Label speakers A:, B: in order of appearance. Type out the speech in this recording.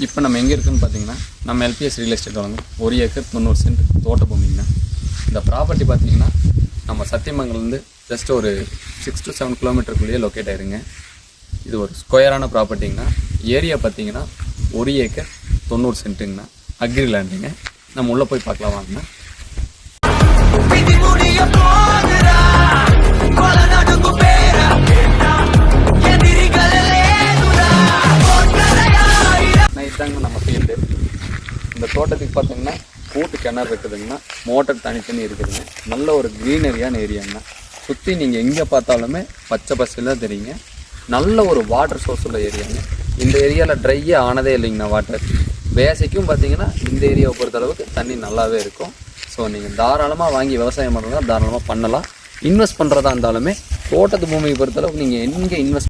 A: இப்போ நம்ம எங்கே இருக்குதுன்னு பார்த்தீங்கன்னா நம்ம எல்பிஎஸ் ரியல் எஸ்டேட் வழங்கும் 1 ஏக்கர் 90 சென்ட் தோட்ட பூமிங்க. இந்த ப்ராப்பர்ட்டி பார்த்தீங்கன்னா நம்ம சத்தியமங்கலேருந்து ஜஸ்ட் ஒரு 6 to 7 கிலோமீட்டருக்குள்ளேயே லொக்கேட் ஆயிருங்க. இது ஒரு ஸ்கொயரான ப்ராப்பர்ட்டிங்கண்ணா. ஏரியா பார்த்தீங்கன்னா 1 ஏக்கர் 90 சென்ட்டுங்கண்ணா. அக்ரி லேண்டுங்க. நம்ம உள்ளே போய் பார்க்கலாம் வாங்கண்ணா. இதாங்க நம்ம ஃபீல்டு. இந்த தோட்டத்துக்கு பார்த்தீங்கன்னா கூட்டு கிணறு இருக்குதுங்கண்ணா. மோட்டர் தனித்தனி இருக்குதுங்க. நல்ல ஒரு க்ரீனரியான ஏரியாங்கண்ணா. சுற்றி நீங்கள் எங்கே பார்த்தாலுமே பச்சை பசையில் தெரியுங்க. நல்ல ஒரு வாட்டர் சோர்ஸ் உள்ள ஏரியாங்க. இந்த ஏரியாவில் ட்ரையே ஆனதே இல்லைங்கண்ணா. வாட்டர் பேசிக்கும் பார்த்தீங்கன்னா இந்த ஏரியாவை பொறுத்தளவுக்கு தண்ணி நல்லாவே இருக்கும். ஸோ நீங்கள் தாராளமாக வாங்கி விவசாயம் பண்ணுறதா தாராளமாக பண்ணலாம். இன்வெஸ்ட் பண்ணுறதா இருந்தாலுமே தோட்டத்து பூமியை பொறுத்தளவுக்கு நீங்கள் எங்கே இன்வெஸ்ட்